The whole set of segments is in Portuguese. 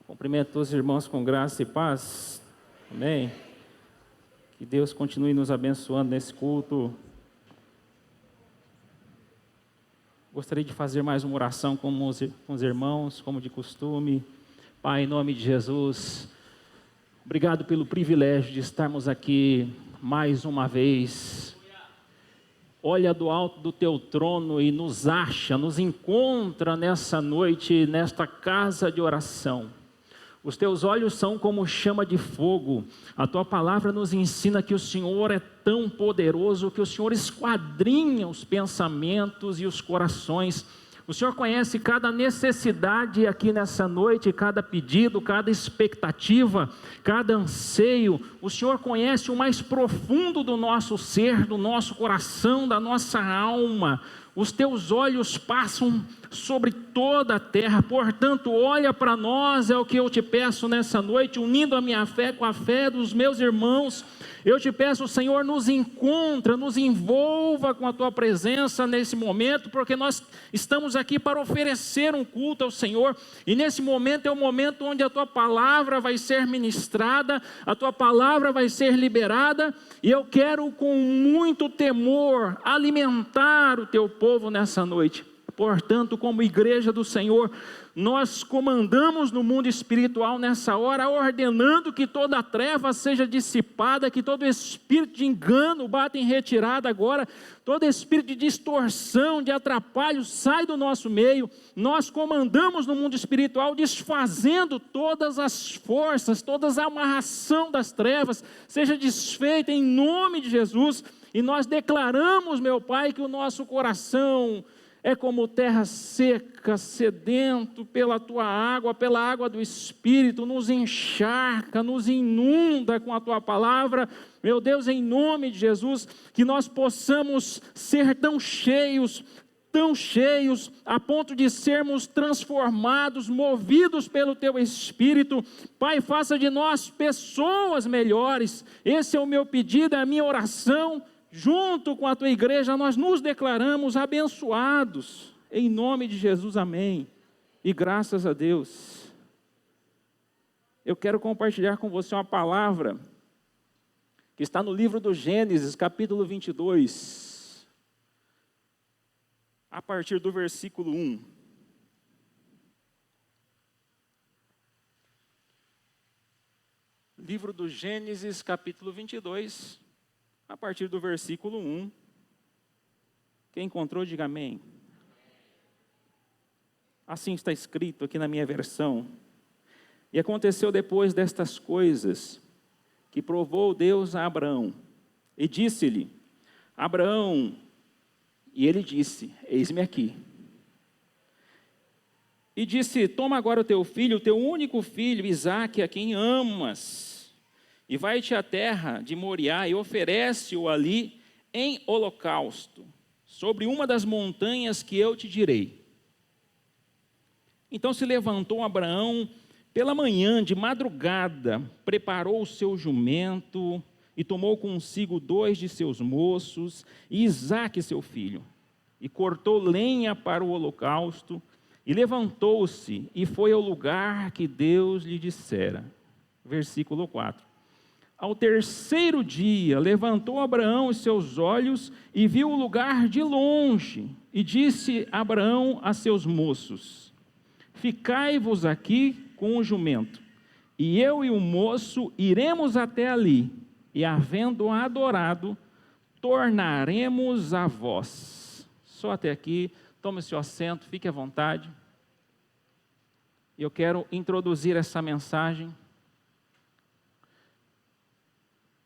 Cumprimento todos os irmãos com graça e paz. Amém. Que Deus continue nos abençoando nesse culto. Gostaria de fazer mais uma oração com os irmãos, como de costume. Pai, em nome de Jesus, obrigado pelo privilégio de estarmos aqui mais uma vez. Olha do alto do teu trono e nos acha, nos encontra nessa noite, nesta casa de oração. Os teus olhos são como chama de fogo. A tua palavra nos ensina que o Senhor é tão poderoso que o Senhor esquadrinha os pensamentos e os corações. O Senhor conhece cada necessidade aqui nessa noite, cada pedido, cada expectativa, cada anseio. O Senhor conhece o mais profundo do nosso ser, do nosso coração, da nossa alma. Os teus olhos passam sobre toda a terra, portanto, olha para nós, é o que eu te peço nessa noite, unindo a minha fé com a fé dos meus irmãos. Eu te peço, Senhor, nos encontra, nos envolva com a tua presença nesse momento, porque nós estamos aqui para oferecer um culto ao Senhor, e nesse momento é o momento onde a tua palavra vai ser ministrada, a tua palavra vai ser liberada, e eu quero com muito temor alimentar o teu povo nessa noite. Portanto, como igreja do Senhor, nós comandamos no mundo espiritual nessa hora, ordenando que toda treva seja dissipada, que todo espírito de engano bata em retirada agora, todo espírito de distorção, de atrapalho, sai do nosso meio. Nós comandamos no mundo espiritual, desfazendo todas as forças, toda a amarração das trevas, seja desfeita em nome de Jesus, e nós declaramos, meu Pai, que o nosso coração é como terra seca, sedento pela tua água, pela água do Espírito, nos encharca, nos inunda com a tua palavra. Meu Deus, em nome de Jesus, que nós possamos ser tão cheios, a ponto de sermos transformados, movidos pelo teu Espírito. Pai, faça de nós pessoas melhores. Esse é o meu pedido, é a minha oração. Junto com a tua igreja, nós nos declaramos abençoados, em nome de Jesus, amém, e graças a Deus. Eu quero compartilhar com você uma palavra, que está no livro do Gênesis, capítulo 22, a partir do versículo 1. Livro do Gênesis, capítulo 22, a partir do versículo 1, quem encontrou, diga amém. Assim está escrito aqui na minha versão. E aconteceu depois destas coisas, que provou Deus a Abraão, e disse-lhe, Abraão, e ele disse, eis-me aqui. E disse, toma agora o teu filho, o teu único filho, Isaque, a quem amas, e vai-te à terra de Moriá e oferece-o ali em holocausto, sobre uma das montanhas que eu te direi. Então se levantou Abraão pela manhã, de madrugada, preparou o seu jumento e tomou consigo 2 de seus moços e Isaque seu filho, e cortou lenha para o holocausto, e levantou-se e foi ao lugar que Deus lhe dissera. Versículo 4. Ao terceiro dia, levantou Abraão os seus olhos e viu o lugar de longe. E disse Abraão a seus moços, ficai-vos aqui com o jumento, e eu e o moço iremos até ali, e havendo adorado, tornaremos a vós. Só até aqui, tome seu assento, fique à vontade. Eu quero introduzir essa mensagem.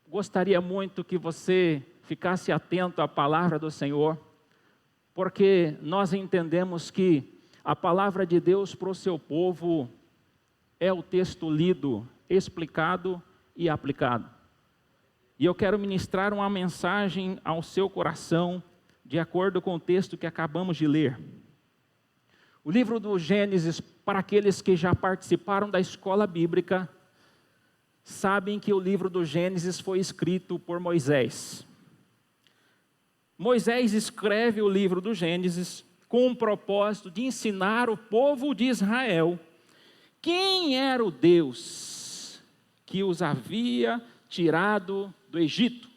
Gostaria muito que você ficasse atento à palavra do Senhor, porque nós entendemos que a palavra de Deus para o seu povo é o texto lido, explicado e aplicado. E eu quero ministrar uma mensagem ao seu coração, de acordo com o texto que acabamos de ler. O livro do Gênesis, para aqueles que já participaram da escola bíblica, sabem que o livro do Gênesis foi escrito por Moisés. Moisés escreve o livro do Gênesis com o propósito de ensinar o povo de Israel Quem era o Deus que os havia tirado do Egito?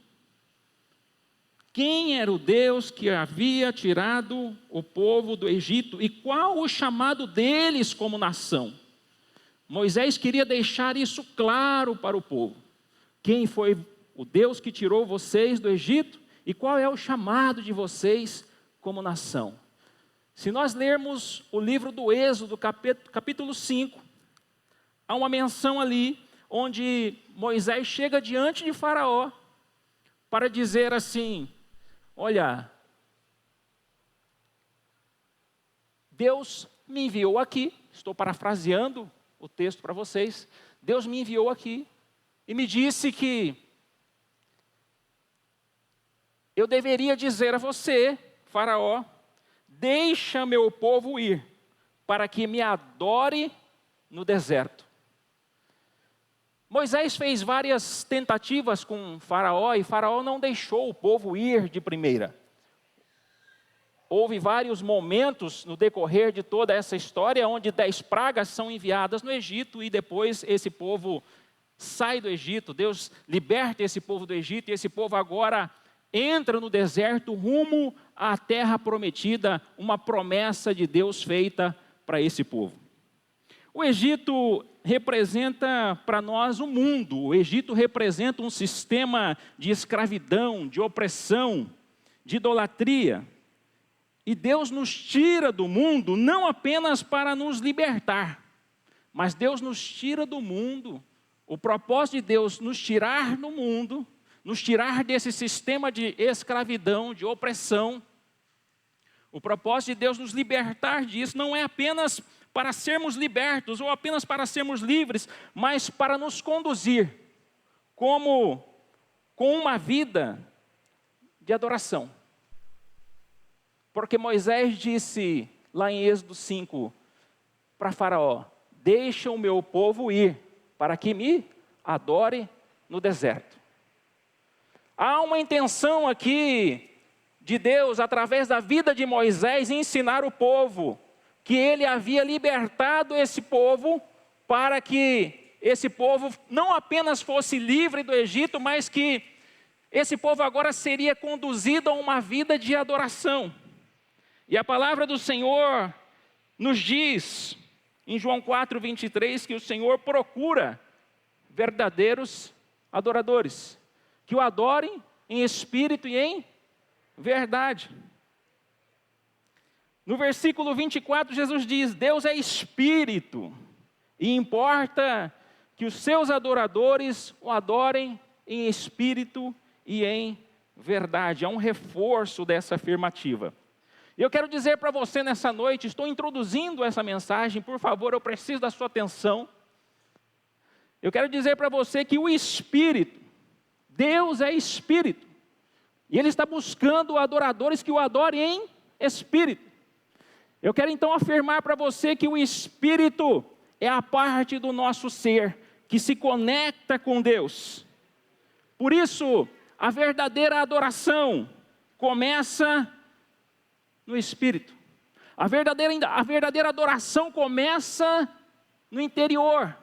Quem era o Deus que havia tirado o povo do Egito? E qual o chamado deles como nação? Moisés queria deixar isso claro para o povo. Quem foi o Deus que tirou vocês do Egito? E qual é o chamado de vocês como nação? Se nós lermos o livro do Êxodo, capítulo 5, há uma menção ali, onde Moisés chega diante de Faraó, para dizer assim: olha, Deus me enviou aqui, estou parafraseando o texto para vocês, Deus me enviou aqui, e me disse que eu deveria dizer a você, Faraó, deixa meu povo ir, para que me adore no deserto. Moisés fez várias tentativas com Faraó, e Faraó não deixou o povo ir de primeira. Houve vários momentos no decorrer de toda essa história, onde 10 pragas são enviadas no Egito, e depois esse povo sai do Egito, Deus liberta esse povo do Egito, e esse povo agora entra no deserto rumo à terra prometida, uma promessa de Deus feita para esse povo. O Egito representa para nós o mundo. O Egito representa um sistema de escravidão, de opressão, de idolatria. E Deus nos tira do mundo não apenas para nos libertar, mas Deus nos tira do mundo. O propósito de Deus nos tirar do mundo, nos tirar desse sistema de escravidão, de opressão. O propósito de Deus nos libertar disso não é apenas para sermos libertos ou apenas para sermos livres, mas para nos conduzir com uma vida de adoração. Porque Moisés disse lá em Êxodo 5 para Faraó: deixa o meu povo ir, para que me adore no deserto. Há uma intenção aqui de Deus, através da vida de Moisés, ensinar o povo que ele havia libertado esse povo, para que esse povo não apenas fosse livre do Egito, mas que esse povo agora seria conduzido a uma vida de adoração. E a palavra do Senhor nos diz, em João 4:23, que o Senhor procura verdadeiros adoradores, que o adorem em espírito e em verdade. No versículo 24, Jesus diz: Deus é espírito, e importa que os seus adoradores o adorem em espírito e em verdade. É um reforço dessa afirmativa. Eu quero dizer para você nessa noite, estou introduzindo essa mensagem, por favor, eu preciso da sua atenção. Eu quero dizer para você que o Espírito, Deus é Espírito, e Ele está buscando adoradores que o adorem em espírito. Eu quero então afirmar para você que o Espírito é a parte do nosso ser que se conecta com Deus. Por isso, a verdadeira adoração começa no Espírito. A verdadeira adoração começa no interior.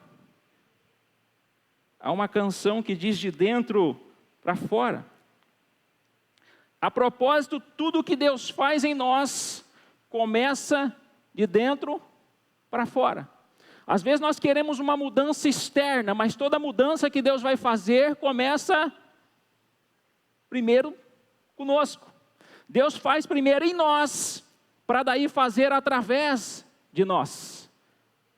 Há uma canção que diz de dentro para fora. A propósito, tudo que Deus faz em nós começa de dentro para fora. Às vezes nós queremos uma mudança externa, mas toda mudança que Deus vai fazer começa primeiro conosco. Deus faz primeiro em nós, para daí fazer através de nós.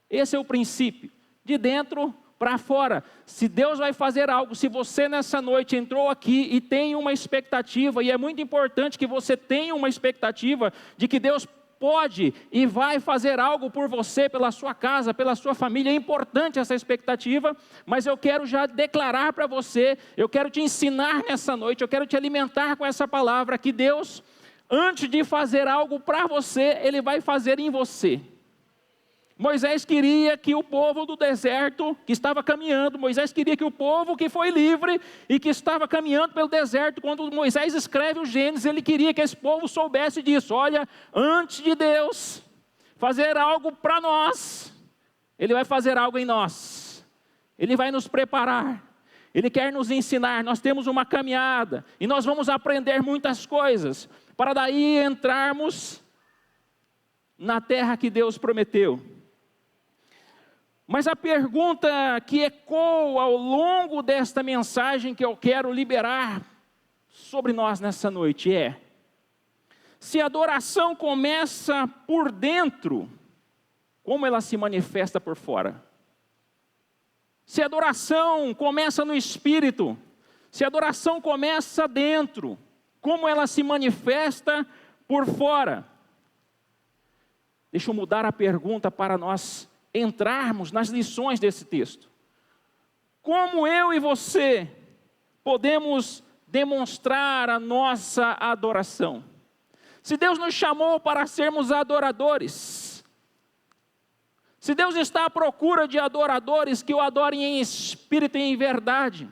Esse é o princípio, de dentro para fora. Se Deus vai fazer algo, se você nessa noite entrou aqui e tem uma expectativa, e é muito importante que você tenha uma expectativa de que Deus pode e vai fazer algo por você, pela sua casa, pela sua família. É importante essa expectativa, mas eu quero já declarar para você, eu quero te ensinar nessa noite, eu quero te alimentar com essa palavra, que Deus, antes de fazer algo para você, Ele vai fazer em você. Moisés queria que o povo do deserto que estava caminhando, Moisés queria que o povo que foi livre e que estava caminhando pelo deserto, quando Moisés escreve o Gênesis, ele queria que esse povo soubesse disso. Olha, antes de Deus fazer algo para nós, Ele vai fazer algo em nós. Ele vai nos preparar. Ele quer nos ensinar. Nós temos uma caminhada e nós vamos aprender muitas coisas para daí entrarmos na terra que Deus prometeu. Mas a pergunta que ecoa ao longo desta mensagem que eu quero liberar sobre nós nessa noite é: se a adoração começa por dentro, como ela se manifesta por fora? Se a adoração começa no espírito, se a adoração começa dentro, como ela se manifesta por fora? Deixa eu mudar a pergunta para nós entrarmos nas lições desse texto. Como eu e você podemos demonstrar a nossa adoração? Se Deus nos chamou para sermos adoradores, se Deus está à procura de adoradores que o adorem em espírito e em verdade,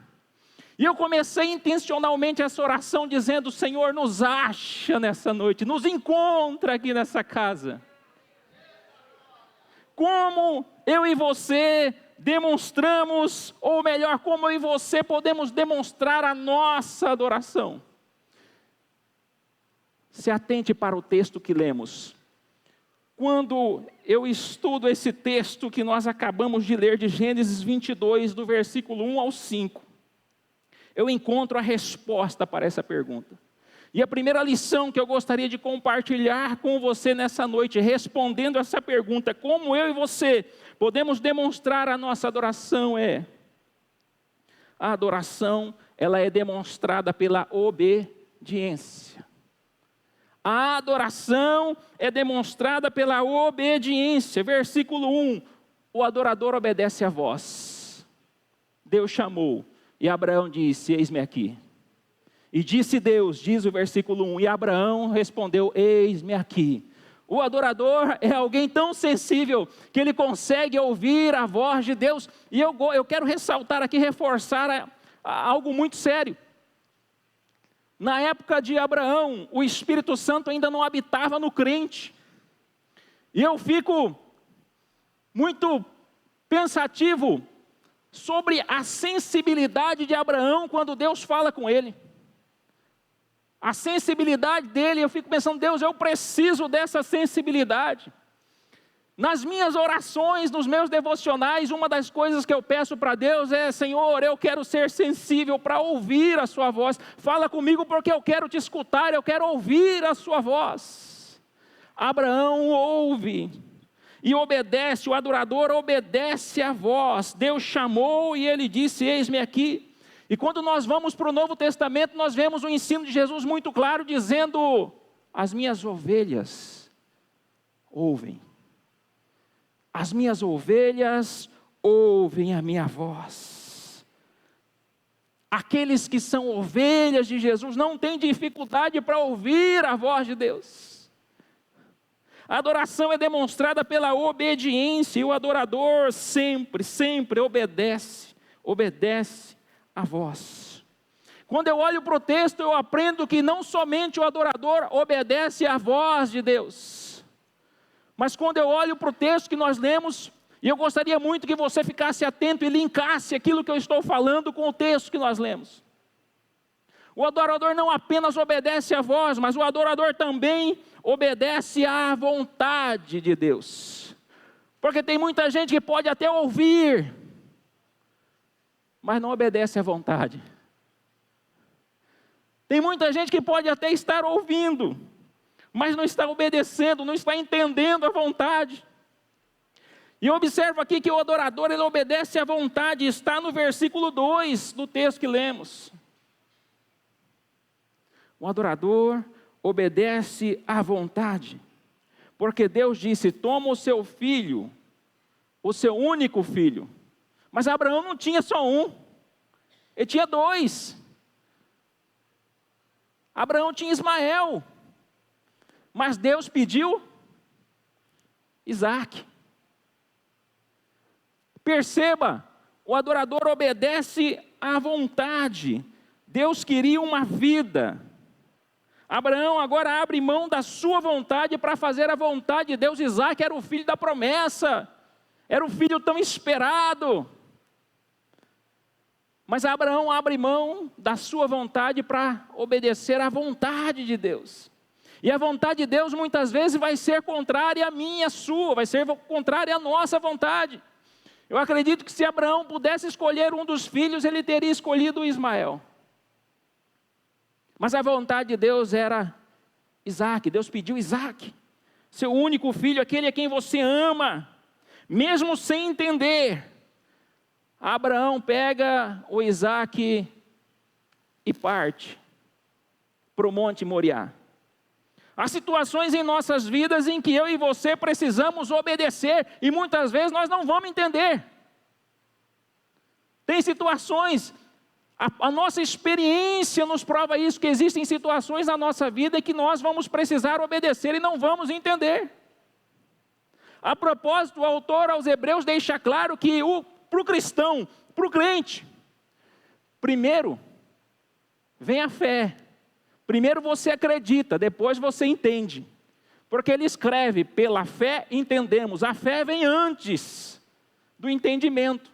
e eu comecei intencionalmente essa oração dizendo: Senhor, nos acha nessa noite, nos encontra aqui nessa casa. Como eu e você demonstramos, ou melhor, como eu e você podemos demonstrar a nossa adoração? Se atente para o texto que lemos. Quando eu estudo esse texto que nós acabamos de ler de Gênesis 22, do versículo 1 ao 5, eu encontro a resposta para essa pergunta. E a primeira lição que eu gostaria de compartilhar com você nessa noite, respondendo essa pergunta, como eu e você podemos demonstrar a nossa adoração, é: a adoração, ela é demonstrada pela obediência. A adoração é demonstrada pela obediência. Versículo 1, o adorador obedece a voz. Deus chamou, e Abraão disse: eis-me aqui. E disse Deus, diz o versículo 1, e Abraão respondeu: eis-me aqui. O adorador é alguém tão sensível que ele consegue ouvir a voz de Deus. E eu quero ressaltar aqui, reforçar algo muito sério. Na época de Abraão, o Espírito Santo ainda não habitava no crente. E eu fico muito pensativo sobre a sensibilidade de Abraão quando Deus fala com ele. A sensibilidade dele, eu fico pensando: Deus, eu preciso dessa sensibilidade. Nas minhas orações, nos meus devocionais, uma das coisas que eu peço para Deus é: Senhor, eu quero ser sensível para ouvir a sua voz. Fala comigo porque eu quero te escutar, eu quero ouvir a sua voz. Abraão ouve e obedece, o adorador obedece a voz. Deus chamou e ele disse: eis-me aqui. E quando nós vamos para o Novo Testamento, nós vemos o ensino de Jesus muito claro, dizendo: as minhas ovelhas ouvem. As minhas ovelhas ouvem a minha voz. Aqueles que são ovelhas de Jesus não têm dificuldade para ouvir a voz de Deus. A adoração é demonstrada pela obediência, e o adorador sempre obedece a voz. Quando eu olho para o texto, eu aprendo que não somente o adorador obedece à voz de Deus, mas quando eu olho para o texto que nós lemos, e eu gostaria muito que você ficasse atento e linkasse aquilo que eu estou falando com o texto que nós lemos. O adorador não apenas obedece à voz, mas o adorador também obedece à vontade de Deus. Porque tem muita gente que pode até ouvir, mas não obedece à vontade. Tem muita gente que pode até estar ouvindo, mas não está obedecendo, não está entendendo a vontade. E observa aqui que o adorador, ele obedece à vontade, está no versículo 2 do texto que lemos. O adorador obedece à vontade, porque Deus disse: toma o seu filho, o seu único filho. Mas Abraão não tinha só um, ele tinha dois. Abraão tinha Ismael, mas Deus pediu Isaque. Perceba, o adorador obedece à vontade. Deus queria uma vida. Abraão agora abre mão da sua vontade para fazer a vontade de Deus. Isaque era o filho da promessa. Era um filho tão esperado. Mas Abraão abre mão da sua vontade para obedecer à vontade de Deus. E a vontade de Deus muitas vezes vai ser contrária à minha e à sua, vai ser contrária à nossa vontade. Eu acredito que se Abraão pudesse escolher um dos filhos, ele teria escolhido Ismael. Mas a vontade de Deus era Isaque. Deus pediu Isaque, seu único filho, aquele a quem você ama. Mesmo sem entender, Abraão pega o Isaque e parte para o Monte Moriá. Há situações em nossas vidas em que eu e você precisamos obedecer, e muitas vezes nós não vamos entender. Tem situações, a nossa experiência nos prova isso, que existem situações na nossa vida que nós vamos precisar obedecer e não vamos entender. A propósito, o autor aos Hebreus deixa claro que para o cristão, para o crente, primeiro vem a fé. Primeiro você acredita, depois você entende. Porque ele escreve, pela fé entendemos. A fé vem antes do entendimento.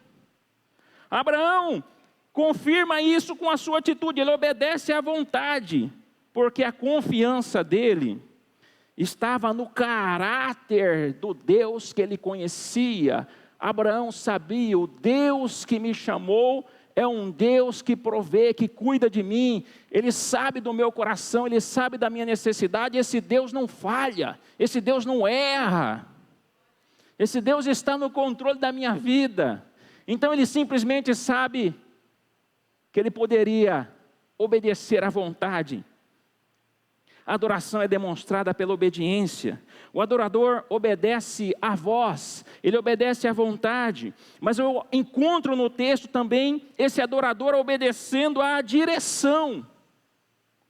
Abraão confirma isso com a sua atitude, ele obedece à vontade, porque a confiança dele estava no caráter do Deus que ele conhecia. Abraão sabia, o Deus que me chamou é um Deus que provê, que cuida de mim. Ele sabe do meu coração, Ele sabe da minha necessidade. Esse Deus não falha, esse Deus não erra. Esse Deus está no controle da minha vida. Então ele simplesmente sabe que ele poderia obedecer à vontade. A adoração é demonstrada pela obediência. O adorador obedece à voz, ele obedece à vontade. Mas eu encontro no texto também esse adorador obedecendo à direção.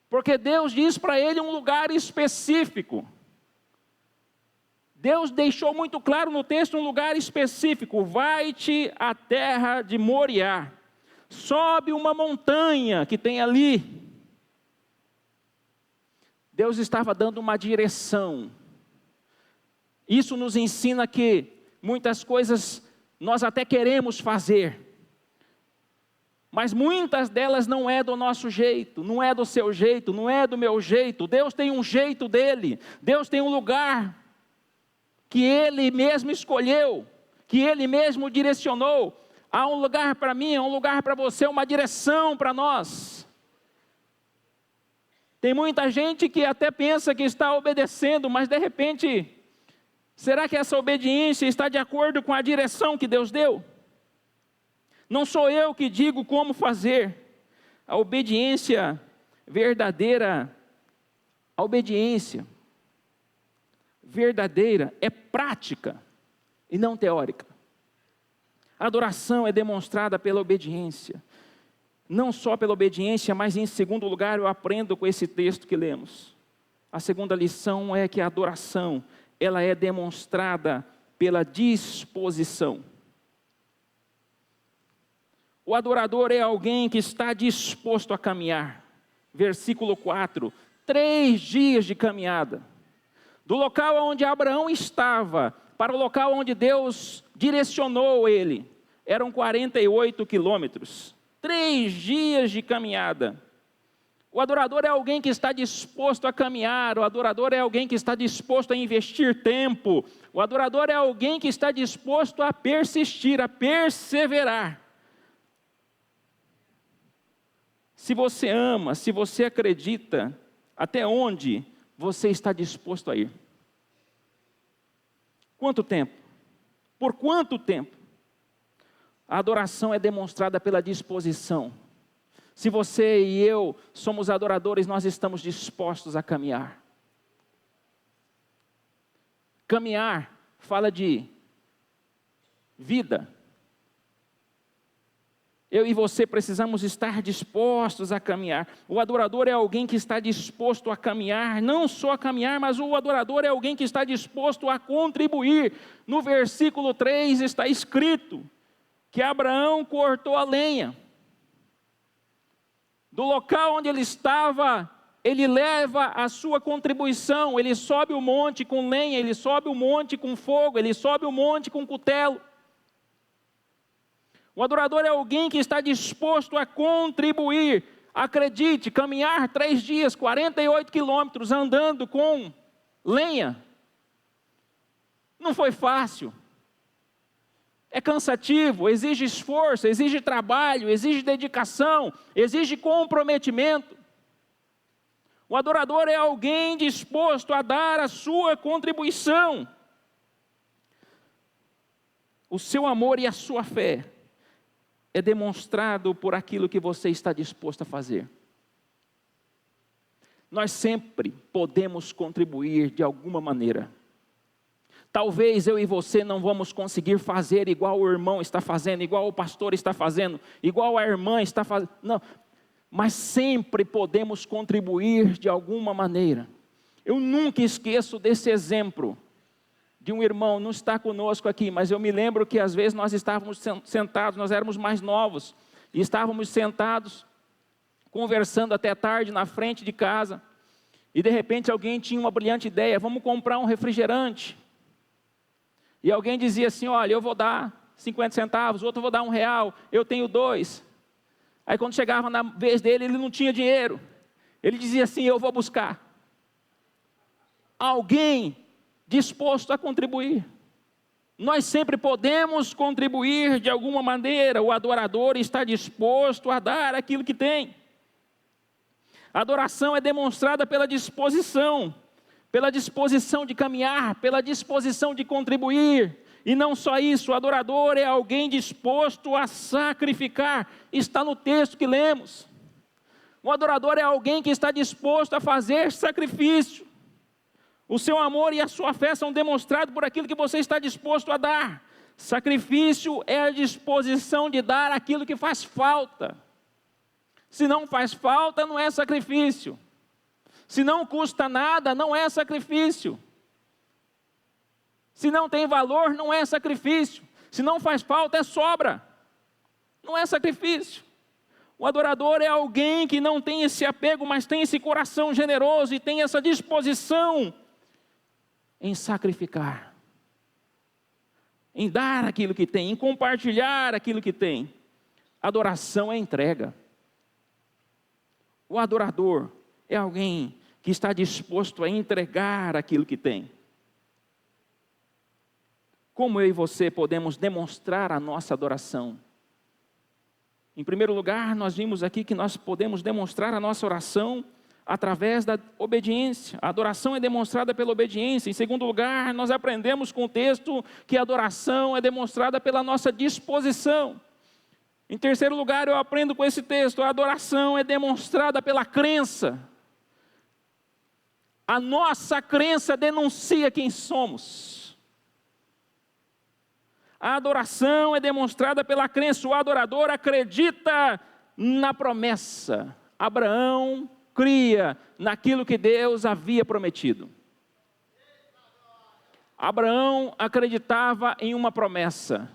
Porque Deus diz para ele um lugar específico. Deus deixou muito claro no texto um lugar específico. Vai-te à terra de Moriá. Sobe uma montanha que tem ali. Deus estava dando uma direção. Isso nos ensina que muitas coisas nós até queremos fazer, mas muitas delas não é do nosso jeito, não é do seu jeito, não é do meu jeito. Deus tem um jeito dele, Deus tem um lugar que Ele mesmo escolheu, que Ele mesmo direcionou. Há um lugar para mim, há um lugar para você, uma direção para nós. Tem muita gente que até pensa que está obedecendo, mas de repente, será que essa obediência está de acordo com a direção que Deus deu? Não sou eu que digo como fazer. A obediência verdadeira, a obediência verdadeira é prática e não teórica. A adoração é demonstrada pela obediência. Não só pela obediência, mas em segundo lugar eu aprendo com esse texto que lemos. A segunda lição é que a adoração, ela é demonstrada pela disposição. O adorador é alguém que está disposto a caminhar. Versículo 4, 3 dias de caminhada. Do local onde Abraão estava, para o local onde Deus direcionou ele, eram 48 quilômetros. 3 dias de caminhada. O adorador é alguém que está disposto a caminhar. O adorador é alguém que está disposto a investir tempo. O adorador é alguém que está disposto a persistir, a perseverar. Se você ama, se você acredita, até onde você está disposto a ir? Quanto tempo? Por quanto tempo? A adoração é demonstrada pela disposição. Se você e eu somos adoradores, nós estamos dispostos a caminhar. Caminhar fala de vida. Eu e você precisamos estar dispostos a caminhar. O adorador é alguém que está disposto a caminhar, não só a caminhar, mas o adorador é alguém que está disposto a contribuir. No versículo 3 está escrito que Abraão cortou a lenha. Do local onde ele estava, ele leva a sua contribuição. Ele sobe o monte com lenha, ele sobe o monte com fogo, ele sobe o monte com cutelo. O adorador é alguém que está disposto a contribuir. Acredite, caminhar 3 dias, 48 quilômetros andando com lenha, não foi fácil. É cansativo, exige esforço, exige trabalho, exige dedicação, exige comprometimento. O adorador é alguém disposto a dar a sua contribuição. O seu amor e a sua fé é demonstrado por aquilo que você está disposto a fazer. Nós sempre podemos contribuir de alguma maneira. Talvez eu e você não vamos conseguir fazer igual o irmão está fazendo, igual o pastor está fazendo, igual a irmã está fazendo. Não, mas sempre podemos contribuir de alguma maneira. Eu nunca esqueço desse exemplo de um irmão, não está conosco aqui, mas eu me lembro que às vezes nós estávamos sentados, nós éramos mais novos, e estávamos sentados, conversando até tarde na frente de casa, e de repente alguém tinha uma brilhante ideia: vamos comprar um refrigerante. E alguém dizia assim: olha, eu vou dar 50 centavos, o outro eu vou dar R$1, eu tenho 2. Aí quando chegava na vez dele, ele não tinha dinheiro. Ele dizia assim: eu vou buscar. Alguém disposto a contribuir. Nós sempre podemos contribuir de alguma maneira. O adorador está disposto a dar aquilo que tem. A adoração é demonstrada pela disposição de caminhar, pela disposição de contribuir. E não só isso, o adorador é alguém disposto a sacrificar. Está no texto que lemos. O adorador é alguém que está disposto a fazer sacrifício. O seu amor e a sua fé são demonstrados por aquilo que você está disposto a dar. Sacrifício é a disposição de dar aquilo que faz falta. Se não faz falta, não é sacrifício. Se não custa nada, não é sacrifício. Se não tem valor, não é sacrifício. Se não faz falta, é sobra. Não é sacrifício. O adorador é alguém que não tem esse apego, mas tem esse coração generoso e tem essa disposição em sacrificar, em dar aquilo que tem, em compartilhar aquilo que tem. Adoração é entrega. O adorador é alguém que está disposto a entregar aquilo que tem. Como eu e você podemos demonstrar a nossa adoração? Em primeiro lugar, nós vimos aqui que nós podemos demonstrar a nossa oração através da obediência. A adoração é demonstrada pela obediência. Em segundo lugar, nós aprendemos com o texto que a adoração é demonstrada pela nossa disposição. Em terceiro lugar, eu aprendo com esse texto, a adoração é demonstrada pela crença. A nossa crença denuncia quem somos. A adoração é demonstrada pela crença. O adorador acredita na promessa. Abraão cria naquilo que Deus havia prometido. Abraão acreditava em uma promessa.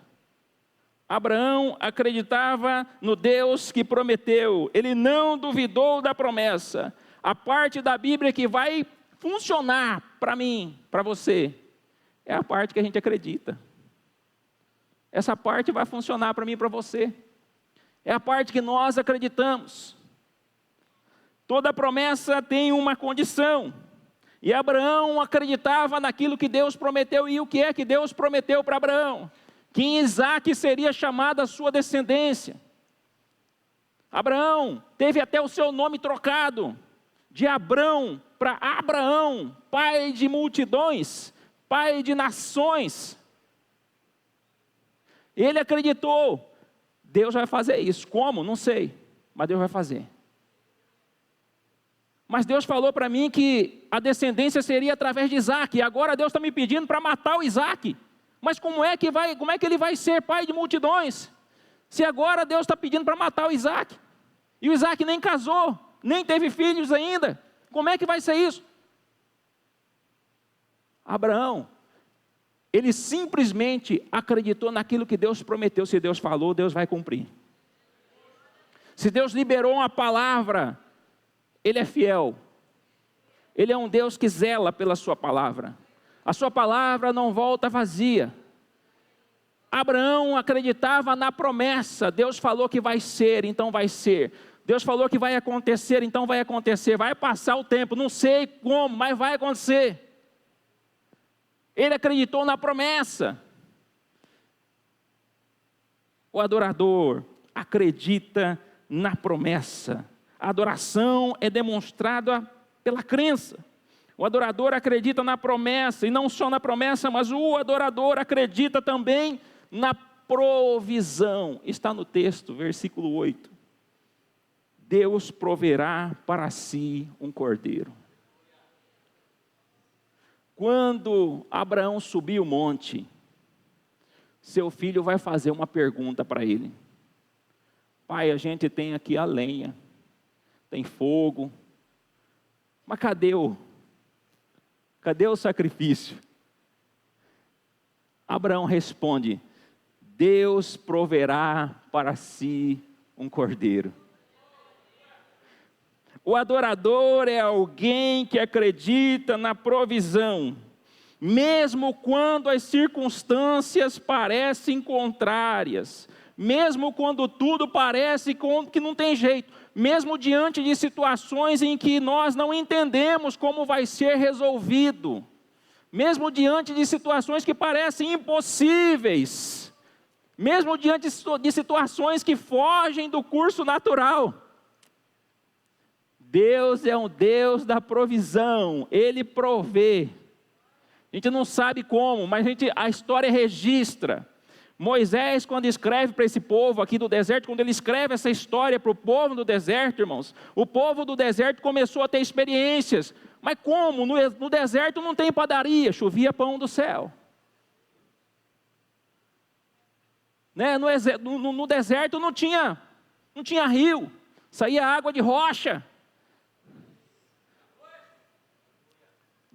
Abraão acreditava no Deus que prometeu. Ele não duvidou da promessa. A parte da Bíblia que vai funcionar para mim, para você, é a parte que a gente acredita. Essa parte vai funcionar para mim e para você. É a parte que nós acreditamos. Toda promessa tem uma condição. E Abraão acreditava naquilo que Deus prometeu. E o que é que Deus prometeu para Abraão? Que em Isaque seria chamada a sua descendência. Abraão teve até o seu nome trocado de Abrão para Abraão, pai de multidões, pai de nações. Ele acreditou, Deus vai fazer isso. Como? Não sei, mas Deus vai fazer. Mas Deus falou para mim que a descendência seria através de Isaque. E agora Deus está me pedindo para matar o Isaque. Mas como é que ele vai ser pai de multidões? Se agora Deus está pedindo para matar o Isaque. E o Isaque nem casou, nem teve filhos ainda. Como é que vai ser isso? Abraão, ele simplesmente acreditou naquilo que Deus prometeu. Se Deus falou, Deus vai cumprir. Se Deus liberou uma palavra, Ele é fiel. Ele é um Deus que zela pela sua palavra. A sua palavra não volta vazia. Abraão acreditava na promessa. Deus falou que vai ser, então vai ser. Deus falou que vai acontecer, então vai acontecer. Vai passar o tempo, não sei como, mas vai acontecer. Ele acreditou na promessa. O adorador acredita na promessa. A adoração é demonstrada pela crença. O adorador acredita na promessa, e não só na promessa, mas o adorador acredita também na provisão. Está no texto, versículo 8. Deus proverá para si um cordeiro. Quando Abraão subiu o monte, seu filho vai fazer uma pergunta para ele. Pai, a gente tem aqui a lenha, tem fogo, mas cadê o sacrifício? Abraão responde: Deus proverá para si um cordeiro. O adorador é alguém que acredita na provisão, mesmo quando as circunstâncias parecem contrárias, mesmo quando tudo parece que não tem jeito, mesmo diante de situações em que nós não entendemos como vai ser resolvido, mesmo diante de situações que parecem impossíveis, mesmo diante de situações que fogem do curso natural, Deus é um Deus da provisão, Ele provê. A gente não sabe como, mas a história registra. Moisés, quando escreve para esse povo aqui do deserto, quando ele escreve essa história para o povo do deserto, irmãos, o povo do deserto começou a ter experiências. Mas como? No deserto não tem padaria, chovia pão do céu. Né? No deserto não tinha rio, saía água de rocha.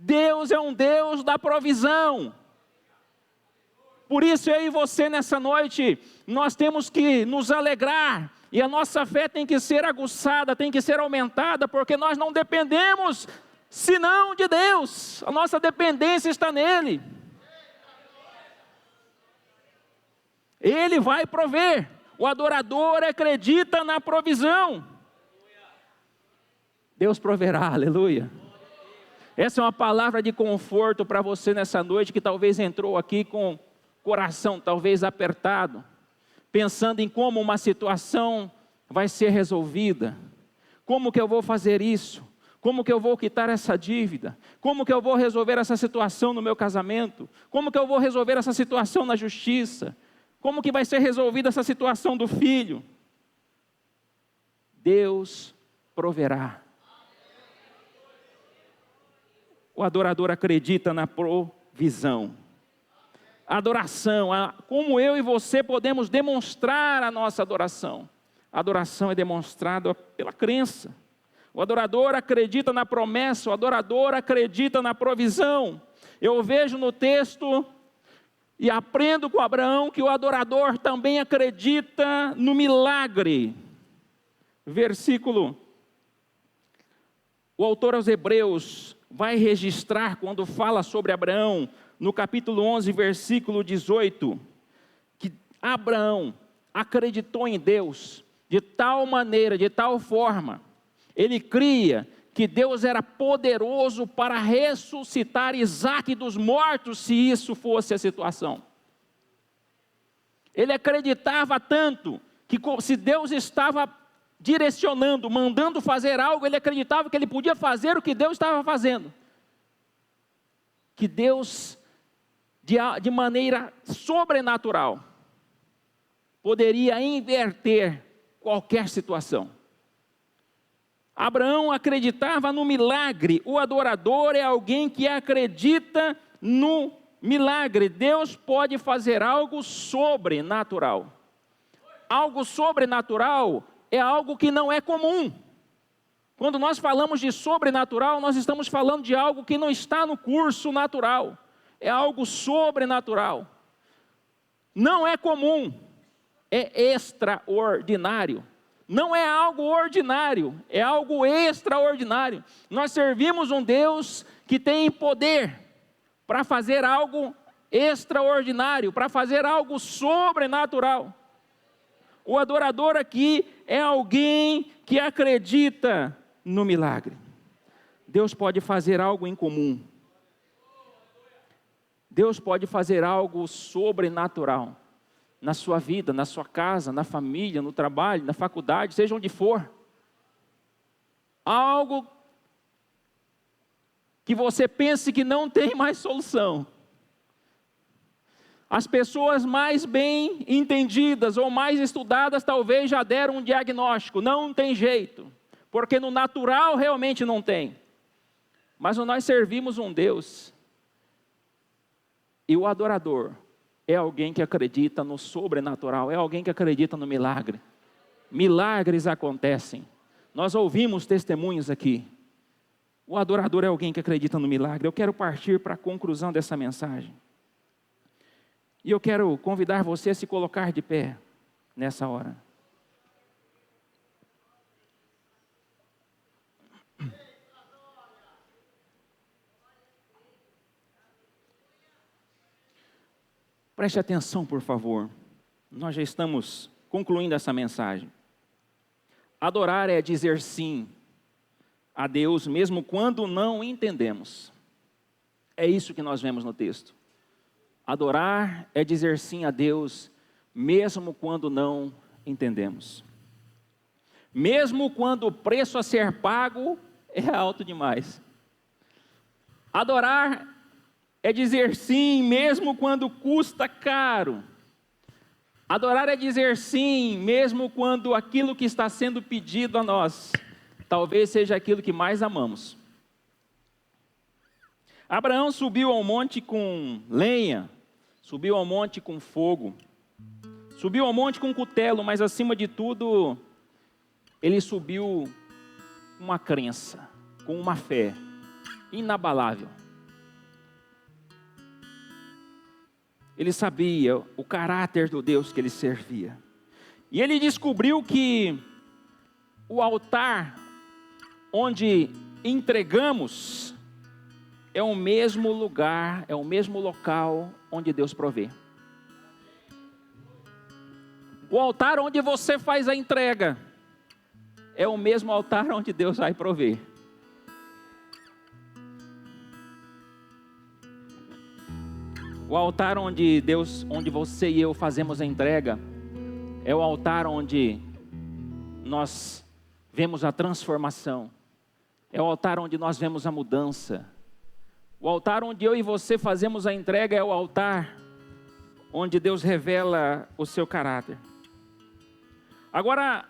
Deus é um Deus da provisão. Por isso eu e você nessa noite, nós temos que nos alegrar, e a nossa fé tem que ser aguçada, tem que ser aumentada, porque nós não dependemos senão de Deus, a nossa dependência está nele. Ele vai prover, o adorador acredita na provisão. Deus proverá, aleluia. Essa é uma palavra de conforto para você nessa noite, que talvez entrou aqui com coração talvez apertado, pensando em como uma situação vai ser resolvida. Como que eu vou fazer isso? Como que eu vou quitar essa dívida? Como que eu vou resolver essa situação no meu casamento? Como que eu vou resolver essa situação na justiça? Como que vai ser resolvida essa situação do filho? Deus proverá. O adorador acredita na provisão. A adoração, como eu e você podemos demonstrar a nossa adoração? A adoração é demonstrada pela crença. O adorador acredita na promessa, o adorador acredita na provisão. Eu vejo no texto e aprendo com Abraão que o adorador também acredita no milagre. O autor aos Hebreus vai registrar, quando fala sobre Abraão, no capítulo 11, versículo 18, que Abraão acreditou em Deus de tal maneira, de tal forma, ele cria que Deus era poderoso para ressuscitar Isaque dos mortos, se isso fosse a situação. Ele acreditava tanto, que se Deus estava direcionando, mandando fazer algo, ele acreditava que ele podia fazer o que Deus estava fazendo. Que Deus, de maneira sobrenatural, poderia inverter qualquer situação. Abraão acreditava no milagre. O adorador é alguém que acredita no milagre. Deus pode fazer algo sobrenatural. Algo sobrenatural é algo que não é comum. Quando nós falamos de sobrenatural, nós estamos falando de algo que não está no curso natural. É algo sobrenatural. Não é comum, é extraordinário. Não é algo ordinário, é algo extraordinário. Nós servimos um Deus que tem poder para fazer algo extraordinário, para fazer algo sobrenatural. O adorador aqui é alguém que acredita no milagre. Deus pode fazer algo incomum. Deus pode fazer algo sobrenatural na sua vida, na sua casa, na família, no trabalho, na faculdade, seja onde for. Algo que você pense que não tem mais solução. As pessoas mais bem entendidas ou mais estudadas talvez já deram um diagnóstico, não tem jeito, porque no natural realmente não tem. Mas nós servimos um Deus, e o adorador é alguém que acredita no sobrenatural, é alguém que acredita no milagre. Milagres acontecem. Nós ouvimos testemunhos aqui. O adorador é alguém que acredita no milagre. Eu quero partir para a conclusão dessa mensagem. E eu quero convidar você a se colocar de pé nessa hora. Preste atenção, por favor. Nós já estamos concluindo essa mensagem. Adorar é dizer sim a Deus, mesmo quando não entendemos. É isso que nós vemos no texto. Adorar é dizer sim a Deus, mesmo quando não entendemos. Mesmo quando o preço a ser pago é alto demais. Adorar é dizer sim, mesmo quando custa caro. Adorar é dizer sim, mesmo quando aquilo que está sendo pedido a nós, talvez seja aquilo que mais amamos. Abraão subiu ao monte com lenha, subiu ao monte com fogo, subiu ao monte com cutelo, mas acima de tudo, ele subiu com uma crença, com uma fé inabalável. Ele sabia o caráter do Deus que ele servia. E ele descobriu que o altar onde entregamos é o mesmo lugar, é o mesmo local onde Deus provê. O altar onde você faz a entrega é o mesmo altar onde Deus vai prover. O altar onde você e eu fazemos a entrega, é o altar onde nós vemos a transformação. É o altar onde nós vemos a mudança. O altar onde eu e você fazemos a entrega é o altar onde Deus revela o seu caráter. Agora,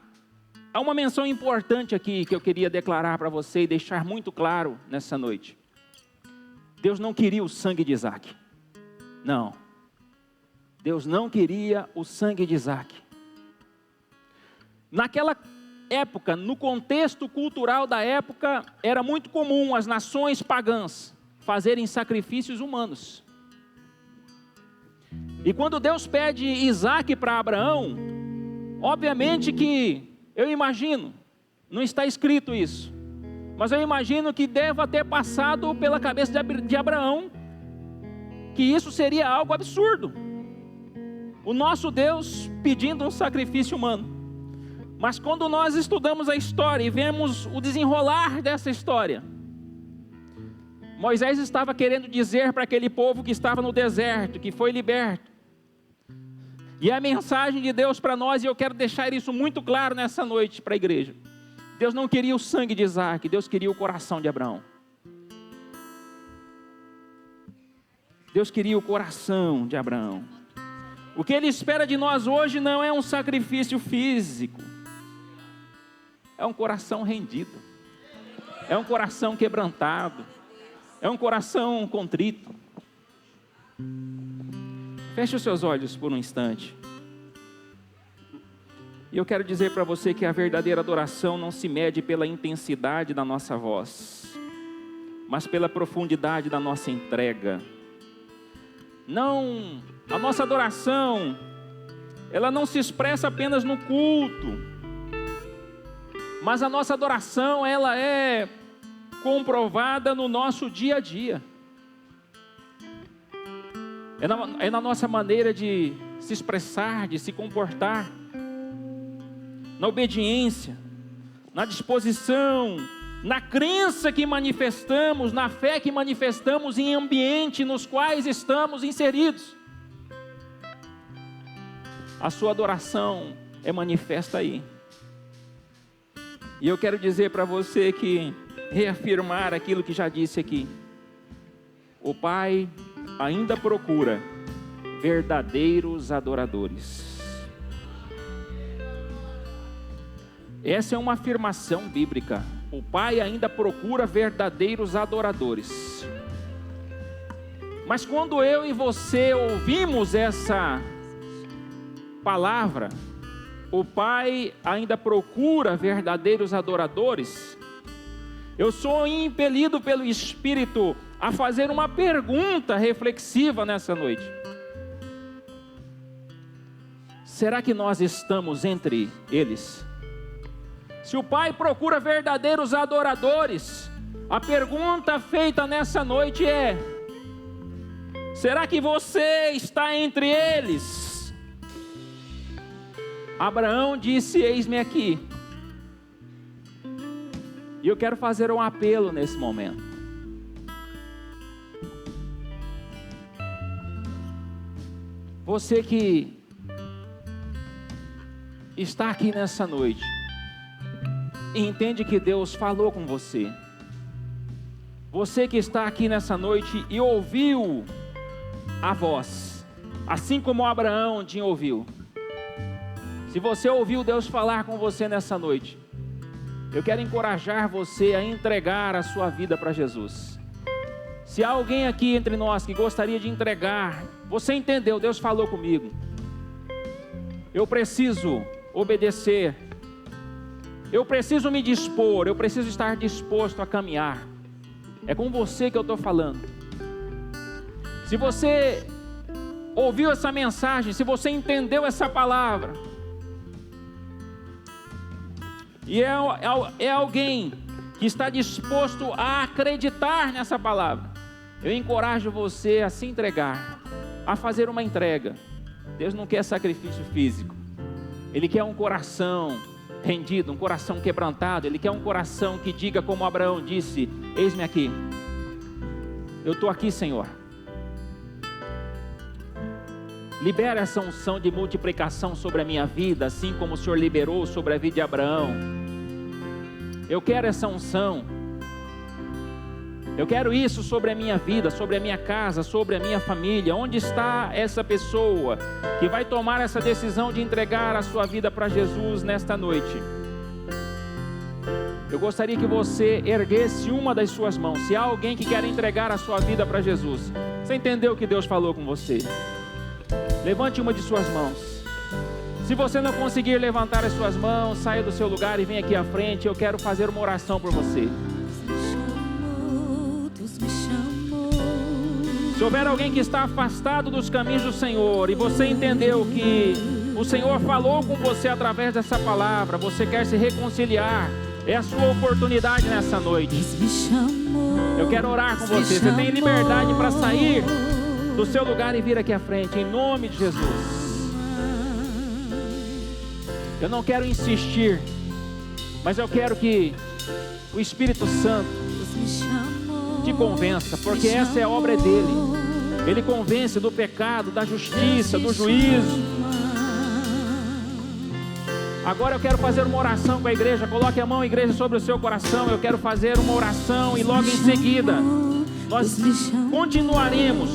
há uma menção importante aqui que eu queria declarar para você e deixar muito claro nessa noite. Deus não queria o sangue de Isaac. Não, Deus não queria o sangue de Isaac. Naquela época, no contexto cultural da época, era muito comum as nações pagãs fazerem sacrifícios humanos. E quando Deus pede Isaac para Abraão, obviamente que, eu imagino, não está escrito isso, mas eu imagino que deva ter passado pela cabeça de Abraão, que isso seria algo absurdo. O nosso Deus pedindo um sacrifício humano. Mas quando nós estudamos a história e vemos o desenrolar dessa história, Moisés estava querendo dizer para aquele povo que estava no deserto, que foi liberto. E a mensagem de Deus para nós, e eu quero deixar isso muito claro nessa noite para a igreja. Deus não queria o sangue de Isaac, Deus queria o coração de Abraão. Deus queria o coração de Abraão. O que Ele espera de nós hoje não é um sacrifício físico. É um coração rendido. É um coração quebrantado. É um coração contrito. Feche os seus olhos por um instante. E eu quero dizer para você que a verdadeira adoração não se mede pela intensidade da nossa voz, mas pela profundidade da nossa entrega. Não, a nossa adoração, ela não se expressa apenas no culto, mas a nossa adoração, ela é comprovada no nosso dia a dia. é na nossa maneira de se expressar, de se comportar, na obediência, na disposição, na crença que manifestamos, na fé que manifestamos em ambiente nos quais estamos inseridos. A sua adoração é manifesta aí. E eu quero dizer para você que, reafirmar aquilo que já disse aqui, o Pai ainda procura verdadeiros adoradores. Essa é uma afirmação bíblica. O Pai ainda procura verdadeiros adoradores. Mas quando eu e você ouvimos essa palavra, o Pai ainda procura verdadeiros adoradores, eu sou impelido pelo Espírito a fazer uma pergunta reflexiva nessa noite. Será que nós estamos entre eles? Se o Pai procura verdadeiros adoradores, a pergunta feita nessa noite é: será que você está entre eles? Abraão disse: eis-me aqui. E eu quero fazer um apelo nesse momento. Você que está aqui nessa noite e entende que Deus falou com você. Você que está aqui nessa noite e ouviu a voz, assim como Abraão tinha ouvido. Se você ouviu Deus falar com você nessa noite, eu quero encorajar você a entregar a sua vida para Jesus. Se há alguém aqui entre nós que gostaria de entregar, você entendeu, Deus falou comigo, eu preciso obedecer, eu preciso me dispor, eu preciso estar disposto a caminhar. É com você que eu estou falando. Se você ouviu essa mensagem, se você entendeu essa palavra, e é alguém que está disposto a acreditar nessa palavra, eu encorajo você a se entregar, a fazer uma entrega. Deus não quer sacrifício físico, Ele quer um coração rendido, um coração quebrantado. Ele quer um coração que diga como Abraão disse: eis-me aqui, eu estou aqui, Senhor. Libera essa unção de multiplicação sobre a minha vida, assim como o Senhor liberou sobre a vida de Abraão. Eu quero essa unção. Eu quero isso sobre a minha vida, sobre a minha casa, sobre a minha família. Onde está essa pessoa que vai tomar essa decisão de entregar a sua vida para Jesus nesta noite? Eu gostaria que você erguesse uma das suas mãos. Se há alguém que quer entregar a sua vida para Jesus, você entendeu o que Deus falou com você? Levante uma de suas mãos. Se você não conseguir levantar as suas mãos, saia do seu lugar e venha aqui à frente. Eu quero fazer uma oração por você. Se houver alguém que está afastado dos caminhos do Senhor e você entendeu que o Senhor falou com você através dessa palavra, você quer se reconciliar, é a sua oportunidade nessa noite. Eu quero orar com você. Você tem liberdade para sair do seu lugar e vir aqui à frente, em nome de Jesus. Eu não quero insistir, mas eu quero que o Espírito Santo te convença, porque essa é a obra dele. Ele convence do pecado, da justiça, do juízo. Agora eu quero fazer uma oração com a igreja. Coloque a mão, igreja, sobre o seu coração. Eu quero fazer uma oração e logo em seguida nós continuaremos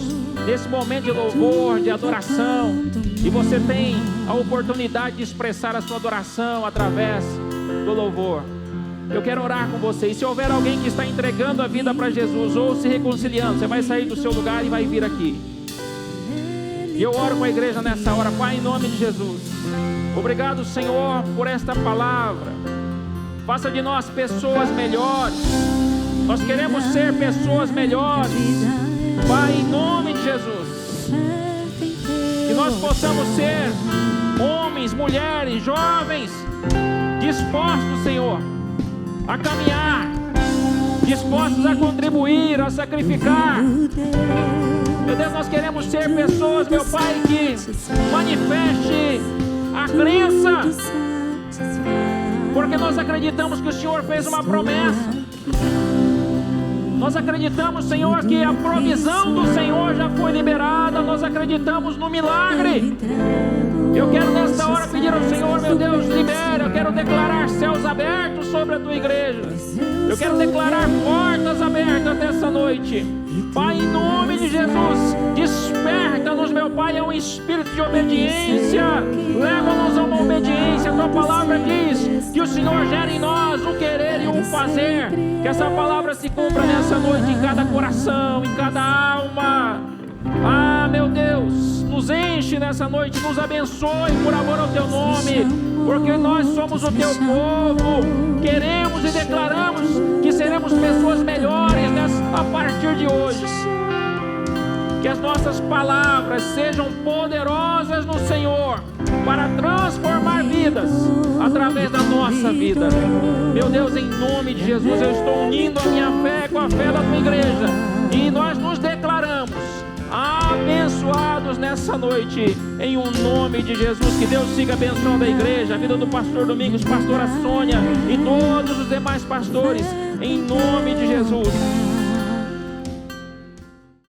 nesse momento de louvor, de adoração. E você tem a oportunidade de expressar a sua adoração através do louvor. Eu quero orar com você. E se houver alguém que está entregando a vida para Jesus ou se reconciliando, você vai sair do seu lugar e vai vir aqui. E eu oro com a igreja nessa hora. Pai, em nome de Jesus, obrigado, Senhor, por esta palavra. Faça de nós pessoas melhores. Nós queremos ser pessoas melhores, Pai, em nome de Jesus. Que nós possamos ser homens, mulheres, jovens, dispostos, Senhor, a caminhar, dispostos a contribuir, a sacrificar, Meu Deus, nós queremos ser pessoas, meu Pai, que manifeste a crença, porque nós acreditamos que o Senhor fez uma promessa. Nós acreditamos, Senhor, que a provisão do Senhor já foi liberada. Nós acreditamos no milagre. Eu quero nesta hora pedir ao Senhor, meu Deus, libera. Eu quero declarar céus abertos sobre a tua igreja. Eu quero declarar portas abertas nessa noite. Pai, em nome de Jesus, desperta-nos, meu Pai, a um espírito de obediência. Leva-nos a uma obediência. A tua palavra diz que o Senhor gera em nós o querer e o fazer. Que essa palavra se cumpra nessa noite em cada coração, em cada alma. Ah, meu Deus, nos enche nessa noite, nos abençoe por amor ao teu nome, porque nós somos o teu povo. Queremos e declaramos que seremos pessoas melhores a partir de hoje. Que as nossas palavras sejam poderosas no Senhor para transformar vidas através da nossa vida. Meu Deus, em nome de Jesus, eu estou unindo a minha fé com a fé da tua igreja e nós nos declaramos abençoados nessa noite, em um nome de Jesus. Que Deus siga abençoando a igreja, a vida do pastor Domingos, pastora Sônia e todos os demais pastores, em nome de Jesus.